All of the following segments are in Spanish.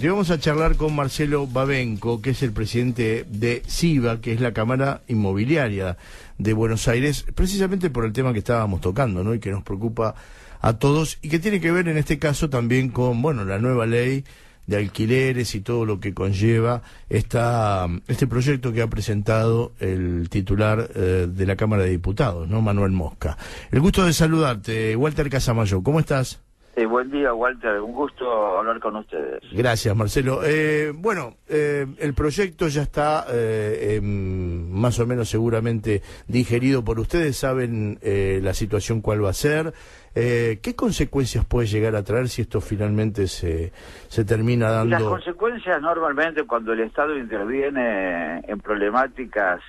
Y vamos a charlar con Marcelo Babenco, que es el presidente de SIVA, que es la Cámara Inmobiliaria de Buenos Aires, precisamente por el tema que estábamos tocando, ¿no? Y que nos preocupa a todos, y que tiene que ver en este caso también con, bueno, la nueva ley de alquileres y todo lo que conlleva este proyecto que ha presentado el titular de la Cámara de Diputados, ¿no? Manuel Mosca. El gusto de saludarte, Walter Casamayo, ¿cómo estás? Buen día, Walter, un gusto hablar con ustedes. Gracias, Marcelo. El proyecto ya está más o menos seguramente digerido por ustedes, saben la situación cuál va a ser. ¿Qué consecuencias puede llegar a traer si esto finalmente se termina dando? Las consecuencias normalmente cuando el Estado interviene en problemáticas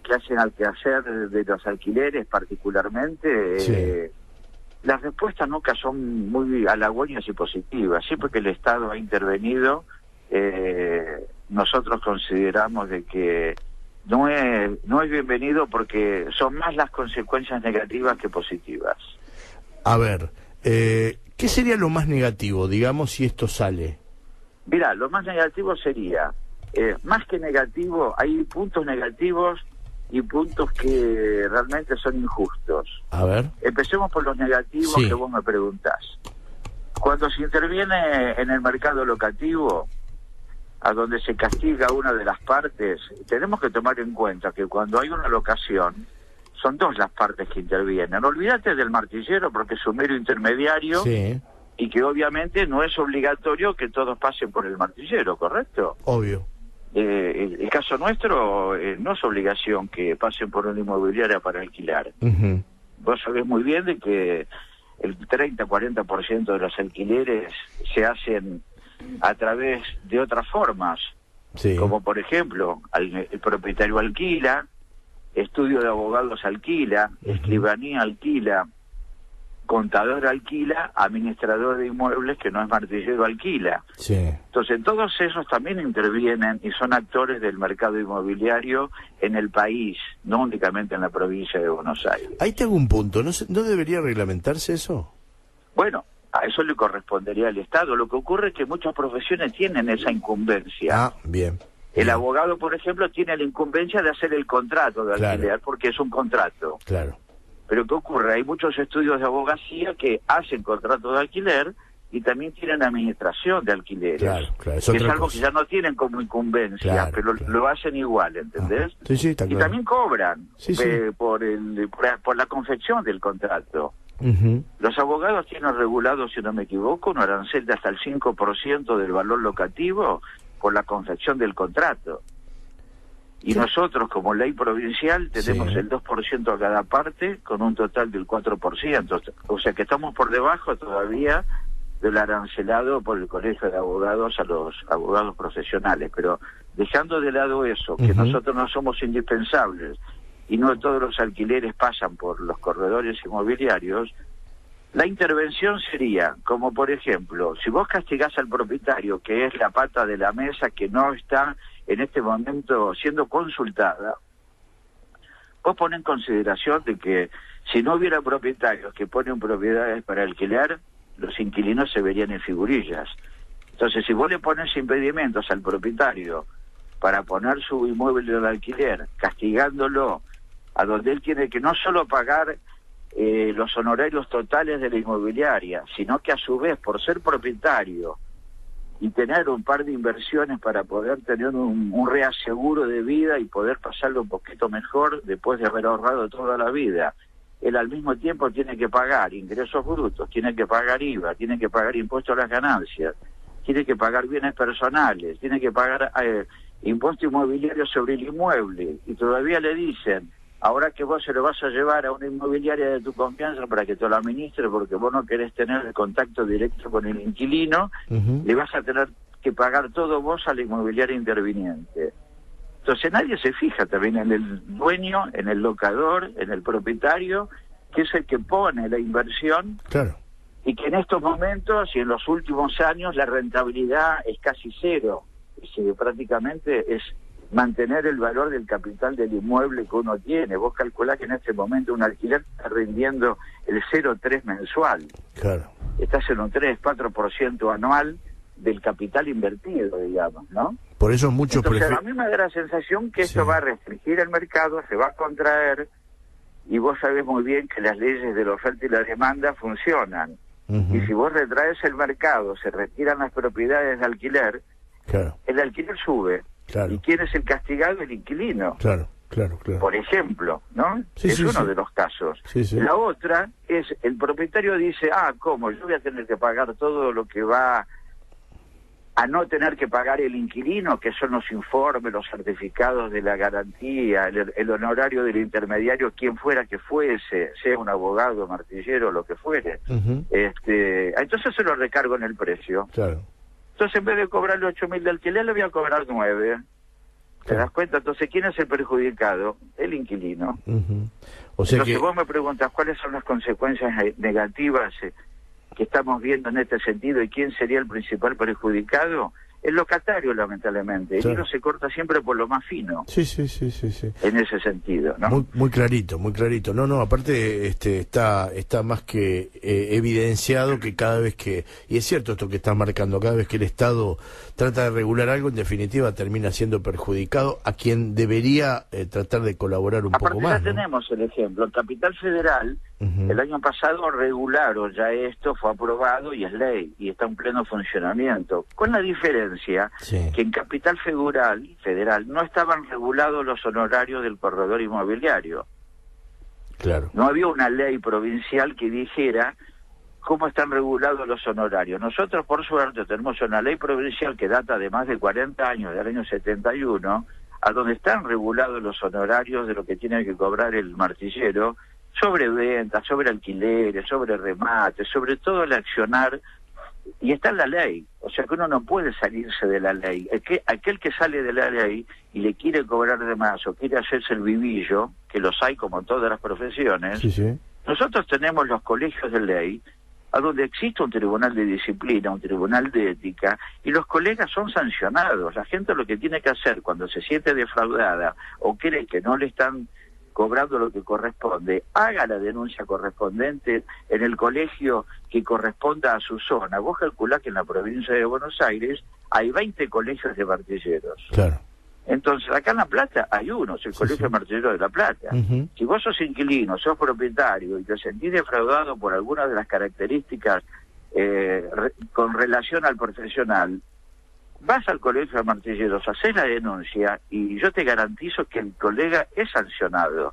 que hacen al quehacer de los alquileres particularmente, sí. Las respuestas nunca son muy halagüeñas y positivas. Siempre que el Estado ha intervenido, nosotros consideramos de que no es bienvenido porque son más las consecuencias negativas que positivas. A ver, ¿qué sería lo más negativo, digamos, si esto sale? Mirá, lo más negativo sería, más que negativo, hay puntos negativos y puntos que realmente son injustos. A ver. Empecemos por los negativos, sí, que vos me preguntás. Cuando se interviene en el mercado locativo, a donde se castiga una de las partes, tenemos que tomar en cuenta que cuando hay una locación, son dos las partes que intervienen. Olvídate del martillero porque es un mero intermediario, sí, y que obviamente no es obligatorio que todos pasen por el martillero, ¿correcto? Obvio. El caso nuestro no es obligación que pasen por una inmobiliaria para alquilar. Uh-huh. Vos sabés muy bien de que el 30-40% de los alquileres se hacen a través de otras formas, sí, como por ejemplo el propietario alquila, estudio de abogados alquila, uh-huh, escribanía alquila, contador alquila, administrador de inmuebles que no es martillero alquila. Sí. Entonces todos esos también intervienen y son actores del mercado inmobiliario en el país, no únicamente en la provincia de Buenos Aires. Ahí tengo un punto, ¿no debería reglamentarse eso? Bueno, a eso le correspondería al Estado. Lo que ocurre es que muchas profesiones tienen esa incumbencia. Ah, bien. El abogado, por ejemplo, tiene la incumbencia de hacer el contrato de alquiler, claro, porque es un contrato. Claro. Pero ¿qué ocurre? Hay muchos estudios de abogacía que hacen contratos de alquiler y también tienen administración de alquileres. Claro, claro, es algo que ya no tienen como incumbencia, claro, pero claro, lo hacen igual, ¿entendés? Sí, sí, está claro. Y también cobran, sí, sí, por la confección del contrato. Uh-huh. Los abogados tienen regulado, si no me equivoco, un arancel de hasta el 5% del valor locativo por la confección del contrato. Y nosotros, como ley provincial, tenemos, sí, el 2% a cada parte, con un total del 4%. O sea que estamos por debajo todavía del arancelado por el Colegio de Abogados a los abogados profesionales. Pero dejando de lado eso, que uh-huh, nosotros no somos indispensables y no todos los alquileres pasan por los corredores inmobiliarios, la intervención sería, como por ejemplo, si vos castigás al propietario, que es la pata de la mesa que no está en este momento siendo consultada, vos ponés en consideración de que si no hubiera propietarios que ponen propiedades para alquilar, los inquilinos se verían en figurillas. Entonces, si vos le pones impedimentos al propietario para poner su inmueble de alquiler, castigándolo a donde él tiene que no solo pagar los honorarios totales de la inmobiliaria, sino que a su vez, por ser propietario y tener un par de inversiones para poder tener un reaseguro de vida y poder pasarlo un poquito mejor después de haber ahorrado toda la vida, él al mismo tiempo tiene que pagar ingresos brutos, tiene que pagar IVA, tiene que pagar impuestos a las ganancias, tiene que pagar bienes personales, tiene que pagar impuesto inmobiliario sobre el inmueble, y todavía le dicen: ahora que vos se lo vas a llevar a una inmobiliaria de tu confianza para que te lo administre porque vos no querés tener el contacto directo con el inquilino, uh-huh, le vas a tener que pagar todo vos a la inmobiliaria interviniente. Entonces nadie se fija también en el dueño, en el locador, en el propietario, que es el que pone la inversión. Claro. Y que en estos momentos y en los últimos años la rentabilidad es casi cero. Prácticamente es mantener el valor del capital del inmueble que uno tiene. Vos calculás que en este momento un alquiler está rindiendo el 0,3 mensual. Claro. Estás en un 3-4% anual del capital invertido, digamos, ¿no? Por eso muchos Entonces, a mí me da la sensación que esto va a restringir el mercado, se va a contraer, y vos sabés muy bien que las leyes de la oferta y la demanda funcionan. Y si vos retraes el mercado, se retiran las propiedades de alquiler, el alquiler sube. ¿Y quién es el castigado? El inquilino. Claro. Por ejemplo, ¿no? Es uno de los casos. La otra es, el propietario dice, ¿cómo? Yo voy a tener que pagar todo lo que va a no tener que pagar el inquilino, que son los informes, los certificados de la garantía, el honorario del intermediario, quien fuera que fuese, sea un abogado, martillero, lo que fuere. Entonces se lo recargo en el precio. Entonces, en vez de cobrarle 8.000 de alquiler, le voy a cobrar 9. ¿Te das cuenta? Entonces, ¿quién es el perjudicado? El inquilino. O sea, entonces, vos me preguntas cuáles son las consecuencias negativas que estamos viendo en este sentido y quién sería el principal perjudicado. El locatario, lamentablemente. El hilo se corta siempre por lo más fino. Sí. En ese sentido, ¿no? Muy clarito. No, aparte está más que evidenciado que cada vez que, y es cierto esto que estás marcando, cada vez que el Estado trata de regular algo, en definitiva termina siendo perjudicado a quien debería tratar de colaborar un poco más. Ya tenemos el ejemplo. En Capital Federal, el año pasado regularon ya esto, fue aprobado y es ley, y está en pleno funcionamiento. Con la diferencia que en Capital Federal no estaban regulados los honorarios del corredor inmobiliario. No había una ley provincial que dijera cómo están regulados los honorarios. Nosotros, por suerte, tenemos una ley provincial que data de más de 40 años, del año 71, a donde están regulados los honorarios de lo que tiene que cobrar el martillero, sobre ventas, sobre alquileres, sobre remates, sobre todo el accionar, y está en la ley. O sea que uno no puede salirse de la ley. Aquel que sale de la ley y le quiere cobrar de más o quiere hacerse el vivillo, que los hay como en todas las profesiones, nosotros tenemos los colegios de ley, a donde existe un tribunal de disciplina, un tribunal de ética, y los colegas son sancionados. La gente lo que tiene que hacer cuando se siente defraudada o cree que no le están cobrando lo que corresponde, haga la denuncia correspondiente en el colegio que corresponda a su zona. Vos calculás que en la provincia de Buenos Aires hay 20 colegios de martilleros. Entonces, acá en La Plata hay uno, es el Colegio de Martilleros de La Plata. Si vos sos inquilino, sos propietario y te sentís defraudado por alguna de las características con relación al profesional, vas al Colegio de Martilleros, haces la denuncia y yo te garantizo que el colega es sancionado.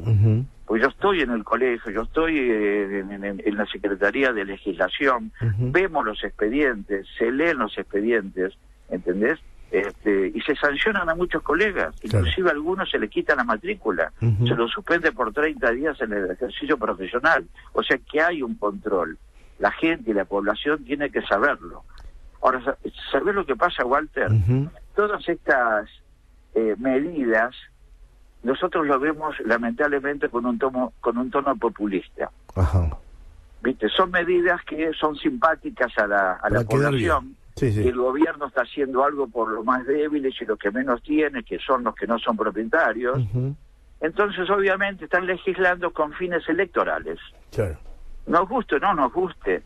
Pues yo estoy en el colegio, yo estoy en la Secretaría de Legislación, vemos los expedientes, se leen los expedientes, ¿entendés? Y se sancionan a muchos colegas, inclusive a algunos se le quita la matrícula, se lo suspende por 30 días en el ejercicio profesional. O sea que hay un control, la gente y la población tiene que saberlo. Ahora, ¿sabés lo que pasa, Walter? Todas estas medidas, nosotros lo vemos lamentablemente con un tono populista. ¿Viste? Son medidas que son simpáticas a la población, que el gobierno está haciendo algo por los más débiles y los que menos tienen, que son los que no son propietarios. Entonces, obviamente, están legislando con fines electorales. Nos guste o no nos guste.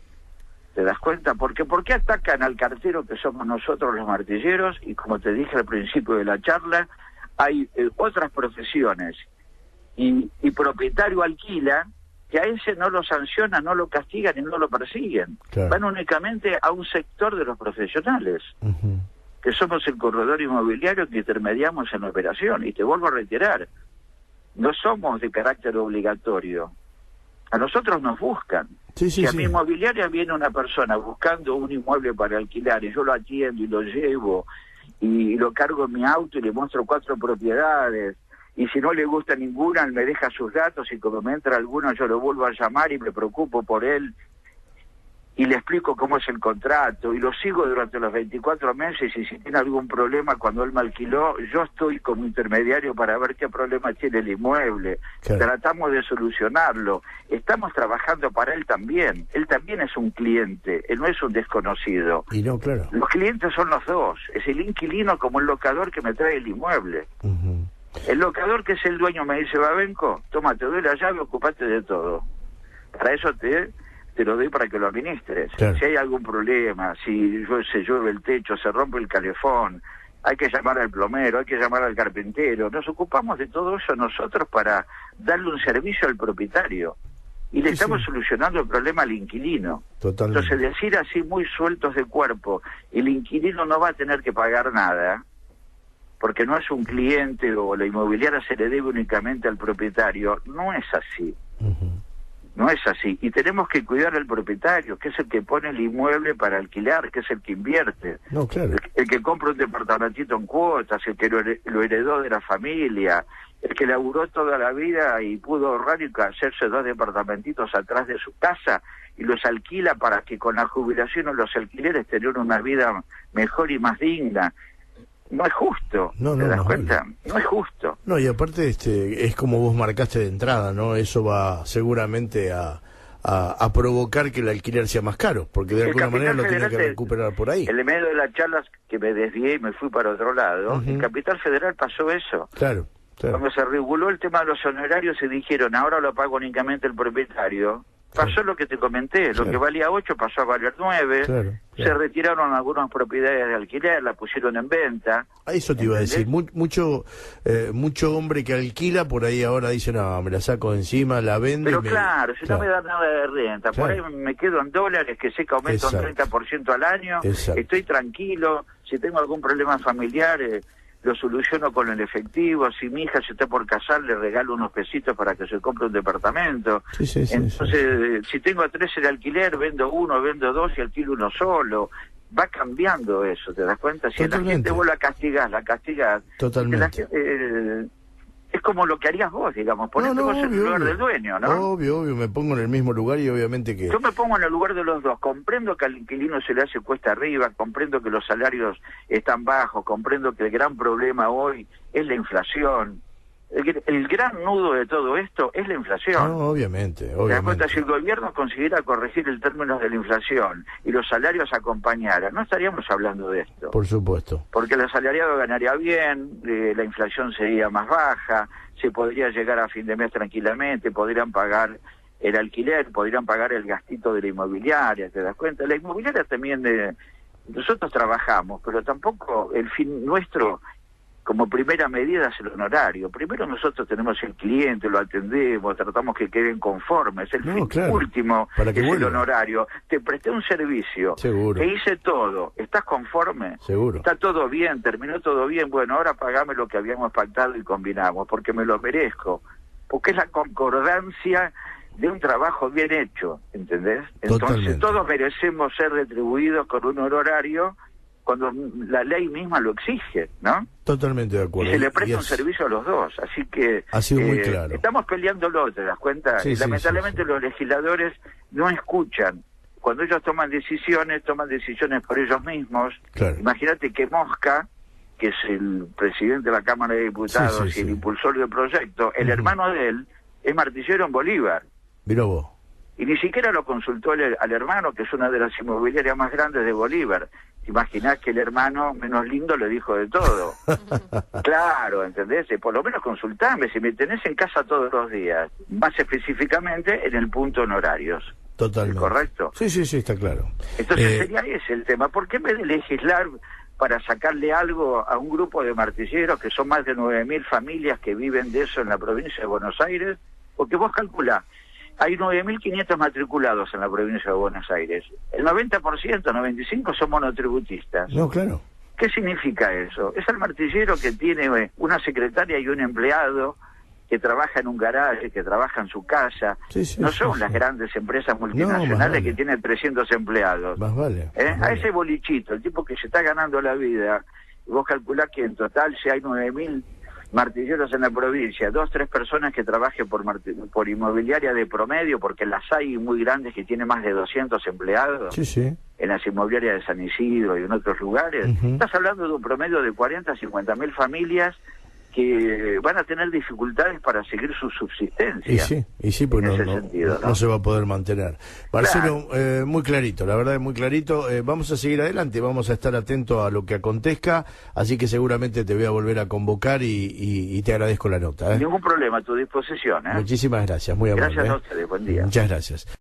¿Te das cuenta? Porque ¿por qué atacan al cartero que somos nosotros los martilleros? Y como te dije al principio de la charla, hay otras profesiones y propietario alquila, que a ese no lo sancionan, no lo castigan y no lo persiguen. Van únicamente a un sector de los profesionales, que somos el corredor inmobiliario que intermediamos en la operación. Y te vuelvo a reiterar, no somos de carácter obligatorio. A nosotros nos buscan. Si a mi inmobiliaria viene una persona buscando un inmueble para alquilar y yo lo atiendo y lo llevo y lo cargo en mi auto y le muestro 4 propiedades, y si no le gusta ninguna, él me deja sus datos y como me entra alguna yo lo vuelvo a llamar y me preocupo por él y le explico cómo es el contrato y lo sigo durante los 24 meses, y si tiene algún problema cuando él me alquiló, yo estoy como intermediario para ver qué problema tiene el inmueble. Tratamos de solucionarlo, estamos trabajando para él también es un cliente, él no es un desconocido. Los clientes son los dos, es el inquilino como el locador que me trae el inmueble. El locador, que es el dueño, me dice: Babenco, toma, te doy la llave, ocupate de todo. Para eso te te lo doy para que lo administres. Claro. Si hay algún problema, si se llueve el techo, se rompe el calefón, hay que llamar al plomero, hay que llamar al carpintero. Nos ocupamos de todo eso nosotros para darle un servicio al propietario. Y le estamos solucionando el problema al inquilino. Totalmente. Entonces, decir así muy sueltos de cuerpo, el inquilino no va a tener que pagar nada, porque no es un cliente o la inmobiliaria se le debe únicamente al propietario, no es así. No es así. Y tenemos que cuidar al propietario, que es el que pone el inmueble para alquilar, que es el que invierte. No, claro. El que compra un departamentito en cuotas, el que lo heredó de la familia, el que laburó toda la vida y pudo ahorrar y hacerse 2 departamentitos atrás de su casa y los alquila para que con la jubilación o los alquileres tengan una vida mejor y más digna. No es justo, ¿te das cuenta? No es justo. No, y aparte es como vos marcaste de entrada, ¿no? Eso va seguramente a provocar que el alquiler sea más caro, porque de alguna manera lo tiene que recuperar por ahí. En el medio de las charlas que me desvié y me fui para otro lado, en Capital Federal pasó eso. Claro. Cuando se reguló el tema de los honorarios se dijeron, ahora lo paga únicamente el propietario. Pasó lo que te comenté, lo que valía 8 pasó a valer 9, se retiraron algunas propiedades de alquiler, la pusieron en venta. Eso te iba a decir, mucho hombre que alquila por ahí ahora dice, no, me la saco de encima, la vendo. Pero claro, si no me da nada de renta, por ahí me quedo en dólares, que sé que aumenta un 30% al año, estoy tranquilo, si tengo algún problema familiar... lo soluciono con el efectivo, si mi hija se está por casar le regalo unos pesitos para que se compre un departamento. Entonces, si tengo 3 de alquiler, vendo 1, vendo 2 y alquilo uno solo. Va cambiando eso, ¿te das cuenta? Si a la gente vos la castigás. Totalmente. Es como lo que harías vos, digamos, ponete vos en el lugar del dueño, ¿no? Obvio, me pongo en el mismo lugar y obviamente que... Yo me pongo en el lugar de los dos, comprendo que al inquilino se le hace cuesta arriba, comprendo que los salarios están bajos, comprendo que el gran problema hoy es la inflación. El gran nudo de todo esto es la inflación. No, obviamente. ¿Te das cuenta? Si el gobierno consiguiera corregir el término de la inflación y los salarios acompañaran, no estaríamos hablando de esto. Por supuesto. Porque el asalariado ganaría bien, la inflación sería más baja, se podría llegar a fin de mes tranquilamente, podrían pagar el alquiler, podrían pagar el gastito de la inmobiliaria, ¿te das cuenta? La inmobiliaria también, nosotros trabajamos, pero tampoco el fin nuestro... Como primera medida es el honorario. Primero nosotros tenemos el cliente, lo atendemos, tratamos que queden conformes. El fin último es el honorario. Te presté un servicio, te hice todo, ¿estás conforme? Seguro. ¿Está todo bien? ¿Terminó todo bien? Bueno, ahora pagame lo que habíamos pactado y combinamos, porque me lo merezco. Porque es la concordancia de un trabajo bien hecho, ¿entendés? Entonces todos merecemos ser retribuidos con un honorario cuando la ley misma lo exige, ¿no? Totalmente de acuerdo. Y se le presta un servicio a los dos, así que... Ha sido muy claro. Estamos peleándolo, ¿te das cuenta? Lamentablemente los legisladores no escuchan. Cuando ellos toman decisiones por ellos mismos. Imagínate que Mosca, que es el presidente de la Cámara de Diputados y el impulsor del proyecto, el hermano de él es martillero en Bolívar. Mirá vos. Y ni siquiera lo consultó al hermano, que es una de las inmobiliarias más grandes de Bolívar. Imaginás que el hermano menos lindo le dijo de todo. Claro, ¿entendés? Por lo menos consultame, si me tenés en casa todos los días, más específicamente en el punto honorarios. Totalmente. ¿Correcto? Sí, está claro. Entonces sería ese el tema. ¿Por qué en vez de legislar para sacarle algo a un grupo de martilleros, que son más de 9.000 familias que viven de eso en la provincia de Buenos Aires? Porque vos calculás, hay 9.500 matriculados en la provincia de Buenos Aires. El 90%, 95% son monotributistas. No, claro. ¿Qué significa eso? Es el martillero que tiene una secretaria y un empleado que trabaja en un garaje, que trabaja en su casa. No son las grandes empresas multinacionales que tienen 300 empleados. Más vale. A ese bolichito, el tipo que se está ganando la vida, vos calculás que en total si hay 9.000 martilleros en la provincia, 2, 3 personas que trabajen por inmobiliaria de promedio, porque las hay muy grandes que tienen más de 200 empleados, en las inmobiliarias de San Isidro y en otros lugares, estás hablando de un promedio de 40 a 50.000 familias que van a tener dificultades para seguir su subsistencia. Y sí, pues no se va a poder mantener. Marcelo, muy clarito, la verdad es muy clarito. Vamos a seguir adelante, vamos a estar atentos a lo que acontezca, así que seguramente te voy a volver a convocar y te agradezco la nota. Ningún problema, a tu disposición. Muchísimas gracias, muy amable. Gracias a ustedes, buen día. Muchas gracias.